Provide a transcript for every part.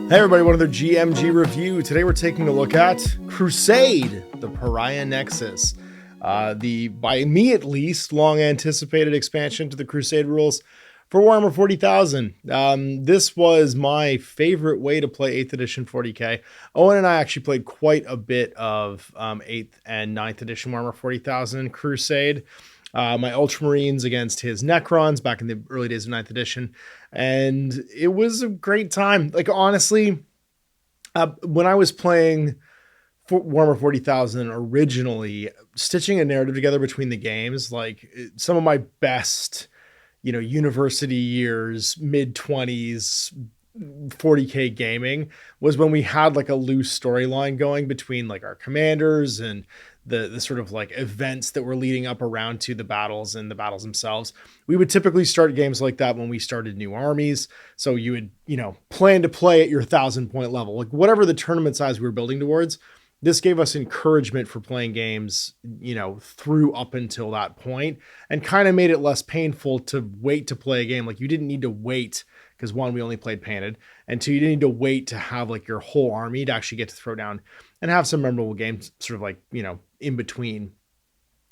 Hey everybody, another GMG review. Today we're taking a look at Crusade, the Pariah Nexus. The, by me at least, long anticipated expansion to the Crusade rules for Warhammer 40,000. This was my favorite way to play 8th edition 40k. Owen and I actually played quite a bit of 8th and 9th edition Warhammer 40,000 Crusade. My Ultramarines against his Necrons back in the early days of 9th edition. And it was a great time. Like, honestly, when I was playing Warhammer 40,000 originally, stitching a narrative together between the games, like some of my best, university years, mid-20s, 40k gaming was when we had like a loose storyline going between like our commanders and the sort of like events that were leading up around to the battles and the battles themselves. We would typically start games like that when we started new armies. So you would, plan to play at your 1,000-point level, like whatever the tournament size we were building towards. This gave us encouragement for playing games, through up until that point, and kind of made it less painful to wait to play a game. Like, you didn't need to wait because, one, we only played painted, and two, you didn't need to wait to have like your whole army to actually get to throw down and have some memorable games sort of like, in between.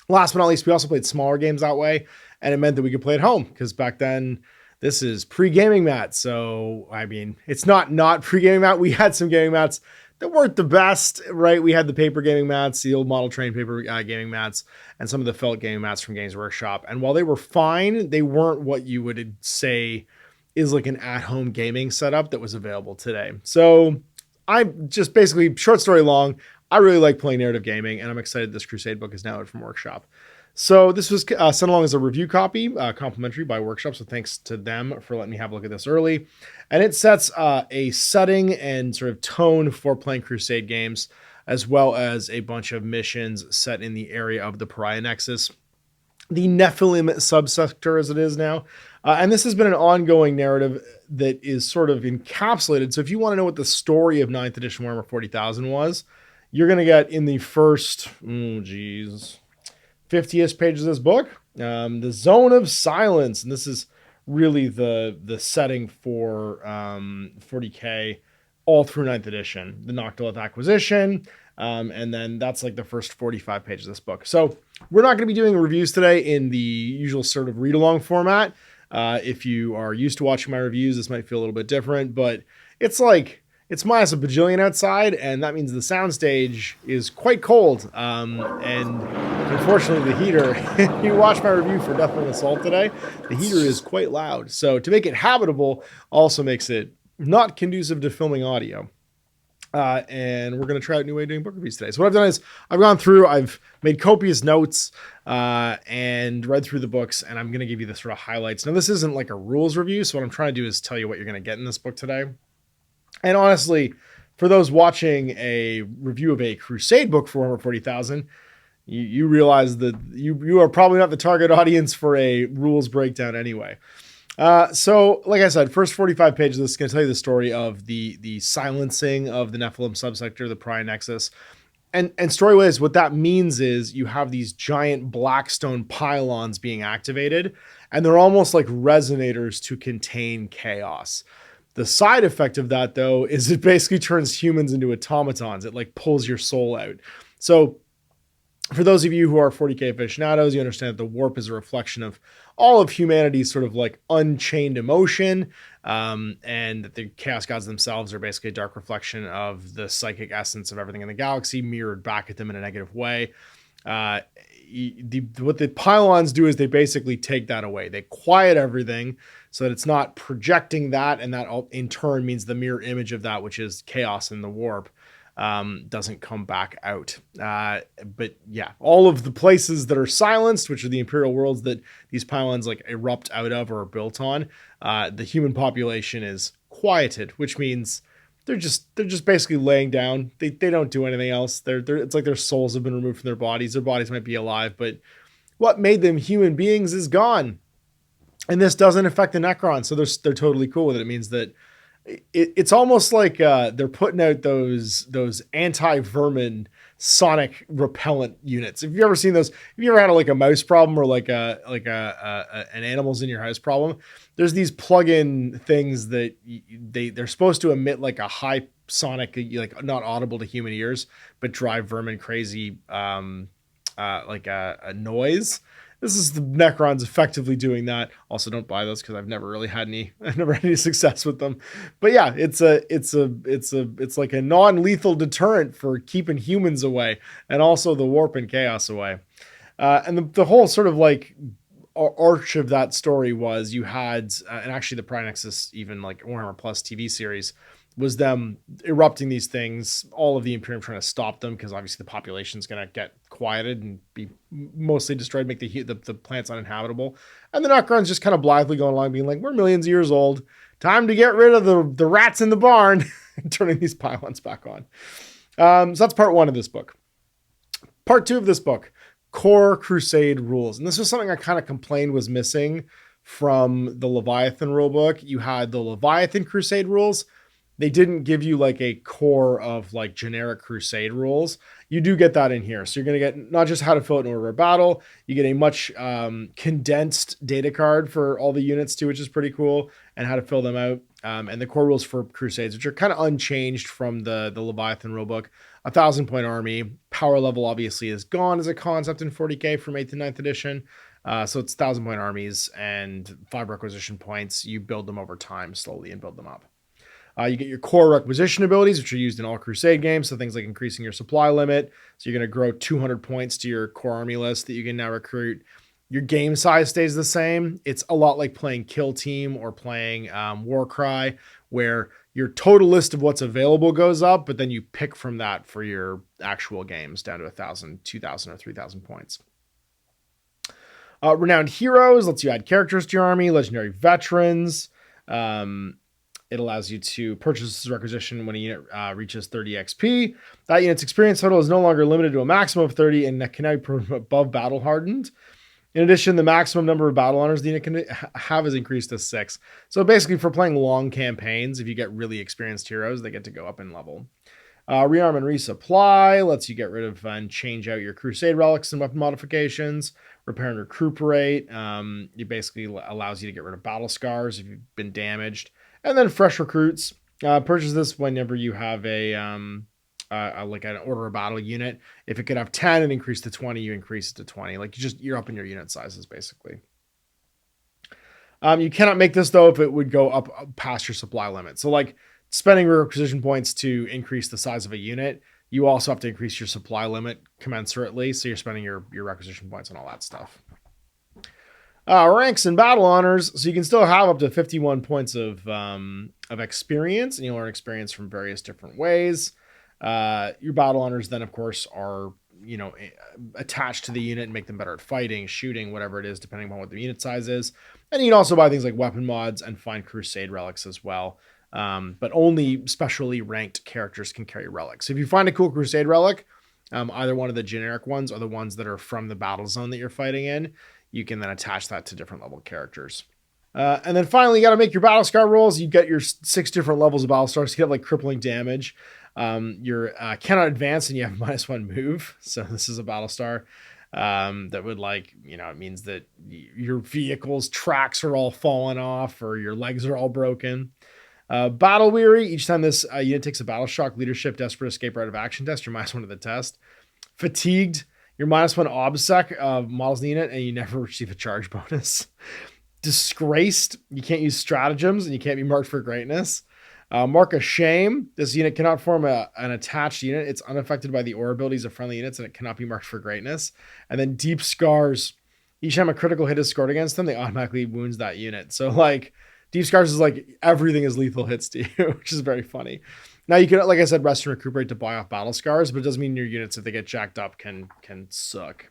Last but not least, we also played smaller games that way, and it meant that we could play at home because back then, this is pre-gaming mat. So, I mean, it's not pre-gaming mat. We had some gaming mats that weren't the best, right? We had the paper gaming mats, the old model train paper gaming mats, and some of the felt gaming mats from Games Workshop. And while they were fine, they weren't what you would say is like an at-home gaming setup that was available today. So I just basically, short story long, I really like playing narrative gaming, and I'm excited this Crusade book is now out from Workshop. So this was sent along as a review copy, complimentary by Workshop, so thanks to them for letting me have a look at this early. And it sets a setting and sort of tone for playing Crusade games, as well as a bunch of missions set in the area of the Pariah Nexus, the Nephilim subsector as it is now. And this has been an ongoing narrative that is sort of encapsulated. So if you want to know what the story of 9th edition Warhammer 40,000 was, you're going to get in the first, 50-ish pages of this book, the Zone of Silence. And this is really the setting for 40k all through 9th edition, the Noctilith acquisition. And then that's like the first 45 pages of this book. So we're not going to be doing reviews today in the usual sort of read-along format. If you are used to watching my reviews, this might feel a little bit different, but it's minus a bajillion outside, and that means the soundstage is quite cold. And unfortunately, the heater, if you watch my review for Death and Assault today, the heater is quite loud. So to make it habitable also makes it not conducive to filming audio. And we're going to try out a new way of doing book reviews today. So what I've done is I've gone through, I've made copious notes and read through the books, and I'm going to give you the sort of highlights. Now, this isn't like a rules review, so what I'm trying to do is tell you what you're going to get in this book today. And honestly, for those watching a review of a Crusade book for Warhammer 40,000, you realize that you are probably not the target audience for a rules breakdown anyway. So, like I said, first 45 pages of this is going to tell you the story of the silencing of the Nephilim subsector, the Pariah Nexus. And story-wise, what that means is you have these giant blackstone pylons being activated, and they're almost like resonators to contain chaos. The side effect of that, though, is it basically turns humans into automatons. It like pulls your soul out. So for those of you who are 40k aficionados, you understand that the warp is a reflection of all of humanity's sort of like unchained emotion, and that the chaos gods themselves are basically a dark reflection of the psychic essence of everything in the galaxy mirrored back at them in a negative way. What the pylons do is they basically take that away. They quiet everything so that it's not projecting that, and that in turn means the mirror image of that, which is chaos in the warp, doesn't come back out. But yeah, all of the places that are silenced, which are the Imperial worlds that these pylons like erupt out of or are built on, the human population is quieted, which means they're just basically laying down. They don't do anything else. It's like their souls have been removed from their bodies. Their bodies might be alive, but what made them human beings is gone. And this doesn't affect the Necrons, so they're totally cool with it. It means that it's almost like they're putting out those anti-vermin sonic repellent units. If you've ever seen those, if you ever had like a mouse problem or like an animals in your house problem, there's these plug-in things that they're supposed to emit like a high sonic, like not audible to human ears, but drive vermin crazy, like a noise. This is the Necrons effectively doing that. Also, don't buy those because I've never had any success with them. But yeah, it's like a non-lethal deterrent for keeping humans away, and also the warp and chaos away. And the whole sort of like arch of that story was you had, and actually the Pariah Nexus, even like Warhammer Plus TV series, was them erupting these things, all of the Imperium trying to stop them because obviously the population's going to get quieted and be mostly destroyed, make the plants uninhabitable. And the Necrons just kind of blithely going along being like, we're millions of years old. Time to get rid of the rats in the barn and turning these pylons back on. So that's part one of this book. Part two of this book, core Crusade rules. And this was something I kind of complained was missing from the Leviathan rulebook. You had the Leviathan Crusade rules. They didn't give you like a core of like generic Crusade rules. You do get that in here. So you're going to get not just how to fill out an order of battle, you get a much condensed data card for all the units too, which is pretty cool, and how to fill them out. And the core rules for Crusades, which are kind of unchanged from the Leviathan rulebook. 1,000-point army. Power level obviously is gone as a concept in 40K from 8th and 9th edition. So it's 1,000-point armies and 5 requisition points. You build them over time slowly and build them up. You get your core requisition abilities, which are used in all Crusade games. So things like increasing your supply limit. So you're going to grow 200 points to your core army list that you can now recruit. Your game size stays the same. It's a lot like playing Kill Team or playing Warcry, where your total list of what's available goes up, but then you pick from that for your actual games down to 1,000, 2,000, or 3,000 points. Renowned Heroes lets you add characters to your army. Legendary Veterans. It allows you to purchase this requisition when a unit reaches 30 XP. That unit's experience total is no longer limited to a maximum of 30 and can now be above battle hardened. In addition, the maximum number of battle honors the unit can have is increased to 6. So basically for playing long campaigns, if you get really experienced heroes, they get to go up in level. Rearm and resupply lets you get rid of and change out your Crusade relics and weapon modifications. Repair and recuperate. It basically allows you to get rid of battle scars if you've been damaged. And then fresh recruits. Purchase this whenever you have like an order of battle unit. If it could have 10 and increase to 20, you increase it to 20. Like you're up in your unit sizes basically. You cannot make this though if it would go up past your supply limit. So like spending requisition points to increase the size of a unit, you also have to increase your supply limit commensurately. So you're spending your requisition points on all that stuff. Ranks and battle honors, so you can still have up to 51 points of experience, and you'll earn experience from various different ways. Your battle honors then, of course, are attached to the unit and make them better at fighting, shooting, whatever it is, depending on what the unit size is. And you can also buy things like weapon mods and find Crusade relics as well. But only specially ranked characters can carry relics. So if you find a cool Crusade relic, either one of the generic ones or the ones that are from the battle zone that you're fighting in, you can then attach that to different level characters. And then finally, you got to make your battle scar rolls. You get your 6 different levels of battle stars. You have like crippling damage. You're cannot advance and you have -1 move. So this is a battle star that would it means that your vehicle's tracks are all falling off or your legs are all broken. Battle weary. Each time this unit takes a battle shock, leadership, desperate, escape, or out of action test, you're -1 to the test. Fatigued. You're -1 obsec models in the unit, and you never receive a charge bonus. Disgraced. You can't use stratagems, and you can't be marked for greatness. Mark of Shame. This unit cannot form an attached unit. It's unaffected by the aura abilities of friendly units, and it cannot be marked for greatness. And then Deep Scars. Each time a critical hit is scored against them, they automatically wounds that unit. So, Deep Scars is everything is lethal hits to you, which is very funny. Now you can, like I said, rest and recuperate to buy off battle scars, but it doesn't mean your units, if they get jacked up, can suck.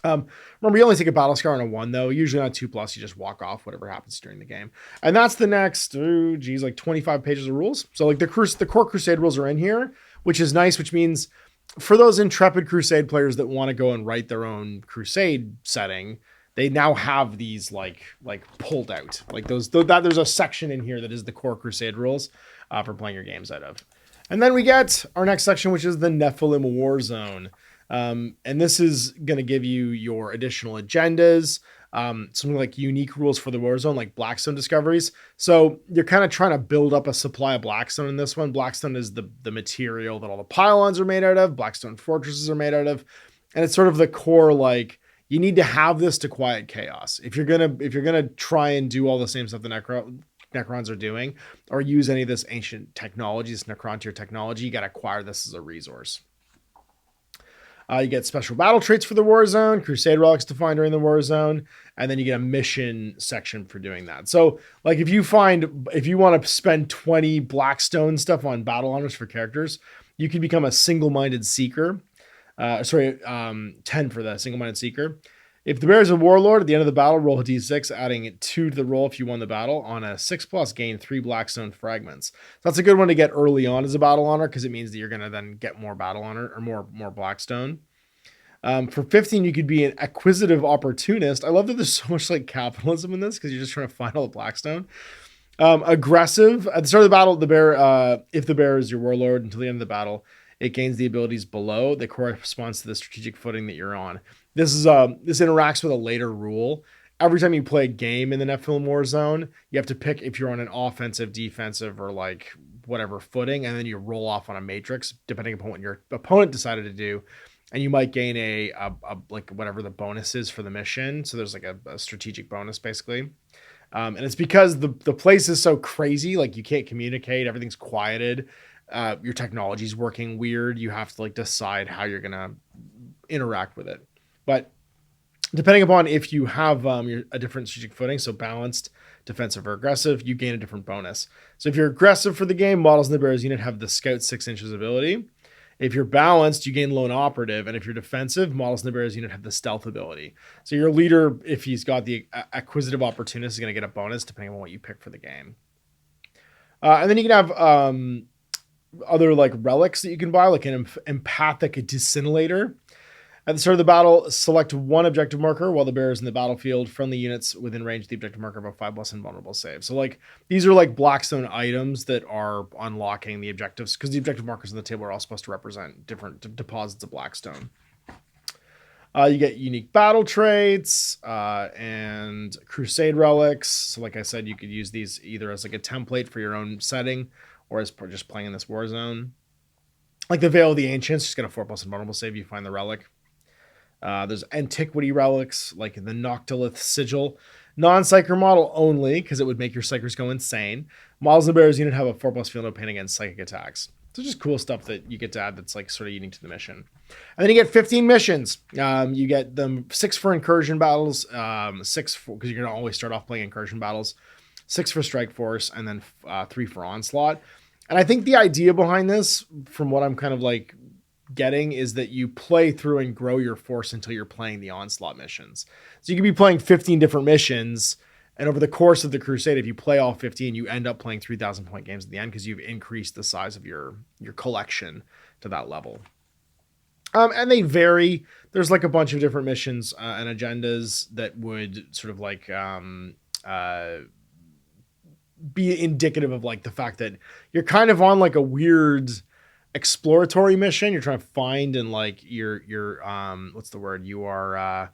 Remember, you only take a battle scar on a 1 though. Usually on 2+, you just walk off whatever happens during the game. And that's the next, 25 pages of rules. So the core Crusade rules are in here, which is nice, which means for those intrepid Crusade players that want to go and write their own Crusade setting, they now have these like pulled out, like that there's a section in here that is the core Crusade rules for playing your games out of. And then we get our next section, which is the Nephilim War Zone. And this is going to give you your additional agendas, something like unique rules for the war zone, like Blackstone discoveries. So you're kind of trying to build up a supply of Blackstone in this one. Blackstone is the material that all the pylons are made out of. Blackstone fortresses are made out of. And it's sort of the core, like, you need to have this to quiet chaos. If you're gonna try and do all the same stuff the Necrons are doing, or use any of this ancient technology, this Necrontyr technology, you got to acquire this as a resource. You get special battle traits for the war zone, Crusade relics to find during the war zone, and then you get a mission section for doing that. So, like, if you want to spend 20 Blackstone stuff on battle honors for characters, you can become a single-minded seeker. 10 for the single-minded seeker. If the bear is a warlord, at the end of the battle, roll a d6, adding 2 to the roll if you won the battle. On a 6+, gain 3 Blackstone fragments. So that's a good one to get early on as a battle honor, because it means that you're going to then get more battle honor, or more Blackstone. For 15, you could be an acquisitive opportunist. I love that there's so much like capitalism in this, because you're just trying to find all the Blackstone. Aggressive. At the start of the battle, the bear, if the bear is your warlord until the end of the battle, it gains the abilities below that corresponds to the strategic footing that you're on. This interacts with a later rule. Every time you play a game in the Nephilim War Zone, you have to pick if you're on an offensive, defensive, or like whatever footing, and then you roll off on a matrix depending upon what your opponent decided to do, and you might gain a like whatever the bonus is for the mission. So there's like a strategic bonus basically. And it's because the place is so crazy, like you can't communicate, everything's quieted. Your technology's working weird. You have to like decide how you're gonna interact with it. But depending upon if you have a different strategic footing, so balanced, defensive, or aggressive, you gain a different bonus. So if you're aggressive for the game, models in the bear's unit have the Scout 6 inches ability. If you're balanced, you gain lone operative. And if you're defensive, models in the bear's unit have the stealth ability. So your leader, if he's got the acquisitive opportunist, is going to get a bonus depending on what you pick for the game. And then you can have other like relics that you can buy, like an empathic disintellator. At the start of the battle, select one objective marker while the bear is in the battlefield. Friendly units within range of the objective marker have a 5+ invulnerable save. So like these are like Blackstone items that are unlocking the objectives, because the objective markers on the table are all supposed to represent different deposits of Blackstone. You get unique battle traits and Crusade relics. So like I said, you could use these either as like a template for your own setting, or as just playing in this war zone. Like the Veil of the Ancients, just get a 4+ invulnerable save. You find the relic. There's antiquity relics, like the Noctilith Sigil. Non-psyker model only, because it would make your psychers go insane. Models in the bear's unit have a 4+ feel no pain against psychic attacks. So just cool stuff that you get to add that's like sort of unique to the mission. And then you get 15 missions. You get them 6 for incursion battles, 6 for, because you're going to always start off playing incursion battles, 6 for strike force, and then 3 for onslaught. And I think the idea behind this, from what I'm kind of like getting, is that you play through and grow your force until you're playing the onslaught missions. So you could be playing 15 different missions, and over the course of the Crusade, if you play all 15, you end up playing 3,000 point games at the end, because you've increased the size of your collection to that level. And they vary. There's like a bunch of different missions and agendas that would sort of like be indicative of like the fact that you're kind of on like a weird exploratory mission. You're trying to find, and like you're what's the word? You were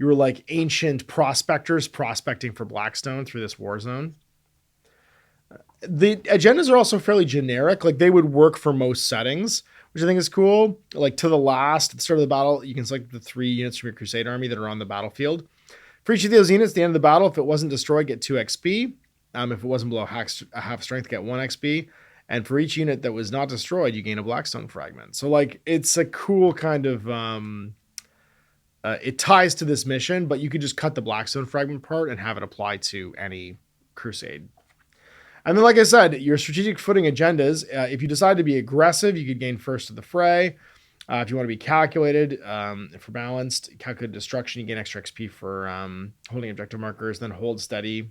like ancient prospectors prospecting for Blackstone through this war zone. The agendas are also fairly generic. Like they would work for most settings, which I think is cool. Like to the last, at the start of the battle, you can select the 3 units from your Crusade army that are on the battlefield. For each of those units, at the end of the battle, if it wasn't destroyed, get 2 XP. If it wasn't below a half strength, get 1 XP. And for each unit that was not destroyed, you gain a Blackstone fragment. So like it's a cool kind of it ties to this mission, but you could just cut the Blackstone fragment part and have it apply to any Crusade. And then, like I said, your strategic footing agendas, if you decide to be aggressive, you could gain first to the fray. If you want to be calculated, for balanced, calculated destruction, you gain extra XP for holding objective markers, then hold steady.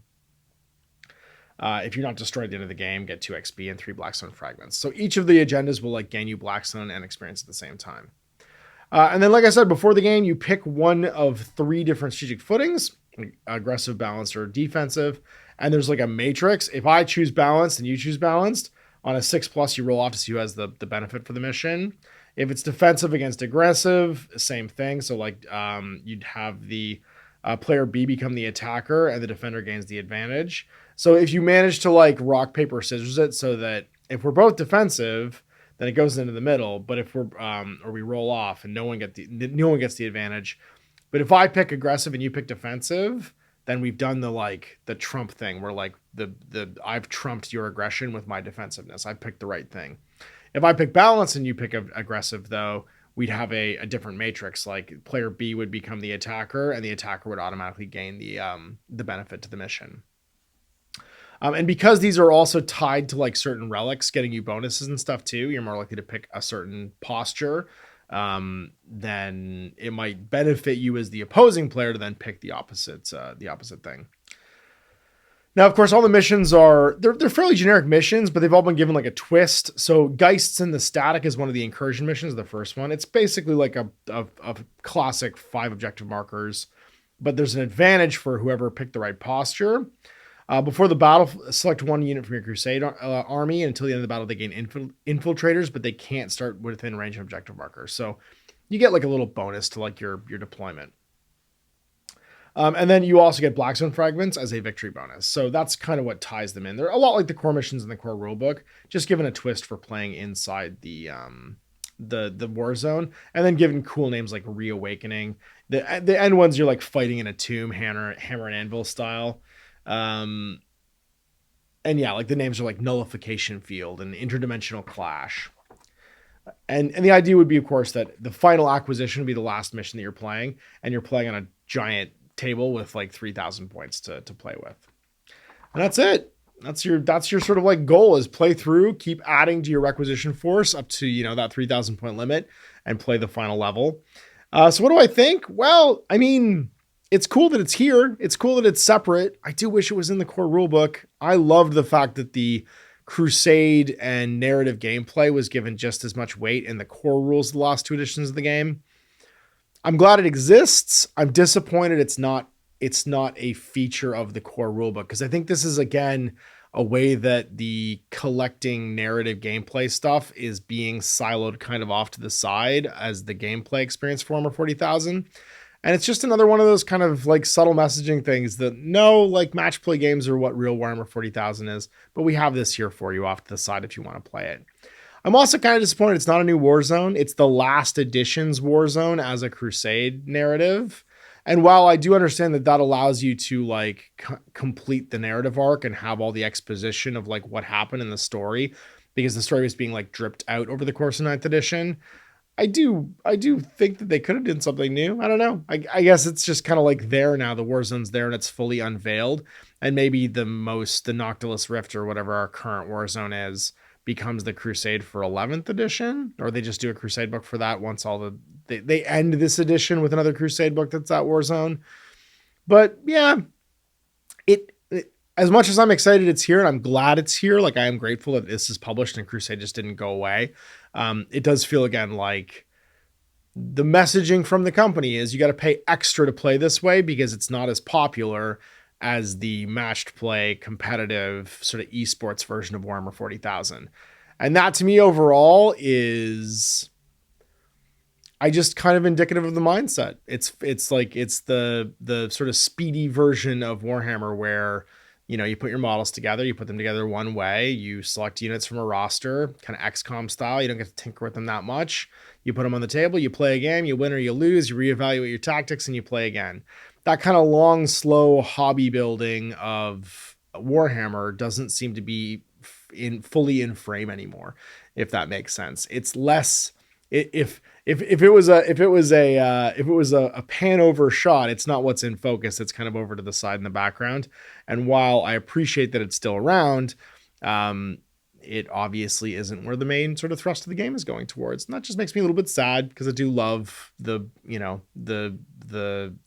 If you're not destroyed at the end of the game, get 2 XP and 3 Blackstone fragments. So each of the agendas will like gain you Blackstone and experience at the same time. And then, like I said, before the game, you pick one of 3 different strategic footings, aggressive, balanced, or defensive. And there's like a matrix. If I choose balanced and you choose balanced, on a 6+, you roll off to see who has the benefit for the mission. If it's defensive against aggressive, same thing. So like you'd have the player B become the attacker and the defender gains the advantage. So if you manage to like rock, paper, scissors it so that if we're both defensive, then it goes into the middle. But if we're or we roll off and no one gets the advantage. But if I pick aggressive and you pick defensive, then we've done the trump thing where like the I've trumped your aggression with my defensiveness. I picked the right thing. If I pick balance and you pick aggressive, though, we'd have a different matrix. Like player B would become the attacker, and the attacker would automatically gain the benefit to the mission. And because these are also tied to like certain relics, getting you bonuses and stuff too, you're more likely to pick a certain posture. Then it might benefit you as the opposing player to then pick the opposite thing. Now, of course, all the missions they're fairly generic missions, but they've all been given like a twist. So Geists in the Static is one of the incursion missions, the first one. It's basically like a classic 5 objective markers, but there's an advantage for whoever picked the right posture. Before the battle, select 1 unit from your Crusade army, and until the end of the battle, they gain infiltrators, but they can't start within range of objective markers. So you get like a little bonus to like your deployment. And then you also get Blackstone fragments as a victory bonus. So that's kind of what ties them in. They're a lot like the core missions in the core rulebook, just given a twist for playing inside the war zone, and then given cool names like Reawakening. The end ones you're like fighting in a tomb, hammer and anvil style. And yeah, like the names are like Nullification Field and Interdimensional Clash. And the idea would be, of course, that the final acquisition would be the last mission that you're playing, and you're playing on a giant table with like 3,000 points to play with. And that's it. That's your sort of like goal, is play through, keep adding to your requisition force up to, that 3,000 point limit, and play the final level. So what do I think? Well, I mean, it's cool that it's here. It's cool that it's separate. I do wish it was in the core rulebook. I loved the fact that the Crusade and narrative gameplay was given just as much weight in the core rules of the last 2 editions of the game. I'm glad it exists. I'm disappointed it's not a feature of the core rulebook, because I think this is, again, a way that the collecting narrative gameplay stuff is being siloed kind of off to the side as the gameplay experience for Warhammer 40,000. And it's just another one of those kind of like subtle messaging things that like match play games are what real Warhammer 40,000 is, but we have this here for you off to the side if you want to play it. I'm also kind of disappointed it's not a new Warzone. It's the last edition's Warzone as a Crusade narrative. And while I do understand that allows you to like complete the narrative arc and have all the exposition of like what happened in the story, because the story was being like dripped out over the course of 9th edition, I do think that they could have done something new. I don't know. I guess it's just kind of like there now. The Warzone's there and it's fully unveiled. And maybe the Noctilus Rift or whatever our current Warzone is becomes the Crusade for 11th edition, or they just do a Crusade book for that once they end this edition with another Crusade book that's that Warzone. But yeah, it as much as I'm excited it's here and I'm glad it's here, like I am grateful that this is published and Crusade just didn't go away. It does feel again like the messaging from the company is you got to pay extra to play this way because it's not as popular as the matched play competitive sort of esports version of Warhammer 40,000. And that to me overall is just kind of indicative of the mindset. It's like, it's the sort of speedy version of Warhammer where, you put your models together, you put them together one way, you select units from a roster, kind of XCOM style. You don't get to tinker with them that much. You put them on the table, you play a game, you win or you lose, you reevaluate your tactics and you play again. That kind of long, slow hobby building of Warhammer doesn't seem to be fully in frame anymore, if that makes sense. It's less, if it was a pan over shot, it's not what's in focus. It's kind of over to the side in the background. And while I appreciate that it's still around, it obviously isn't where the main sort of thrust of the game is going towards. And that just makes me a little bit sad because I do love the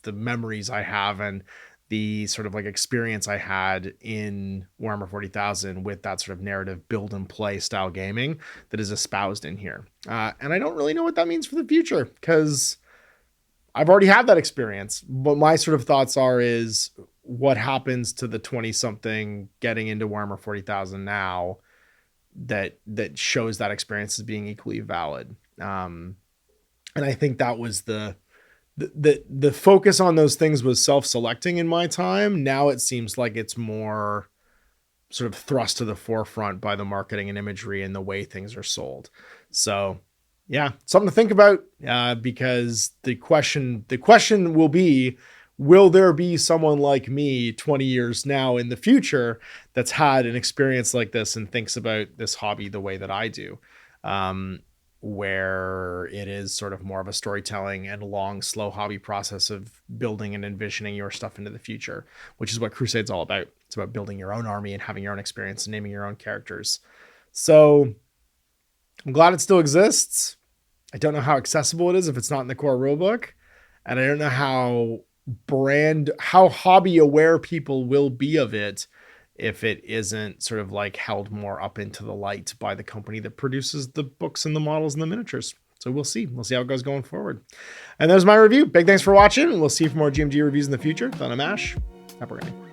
memories I have and the sort of like experience I had in Warhammer 40,000 with that sort of narrative build and play style gaming that is espoused in here. And I don't really know what that means for the future, because I've already had that experience. But my sort of thoughts is what happens to the 20 something getting into Warhammer 40,000 now that shows that experience as being equally valid. And I think that was the focus on those things was self-selecting in my time. Now it seems like it's more sort of thrust to the forefront by the marketing and imagery and the way things are sold. So yeah, something to think about, because the question will be, will there be someone like me 20 years now in the future that's had an experience like this and thinks about this hobby the way that I do? Where it is sort of more of a storytelling and long, slow hobby process of building and envisioning your stuff into the future, which is what Crusade's all about. It's about building your own army and having your own experience and naming your own characters. So I'm glad it still exists. I don't know how accessible it is if it's not in the core rulebook. And I don't know how hobby aware people will be of it if it isn't sort of like held more up into the light by the company that produces the books and the models and the miniatures. So we'll see how it goes going forward. And there's my review. Big thanks for watching, and we'll see you for more GMG reviews in the future. I'm Ash. Happy gaming.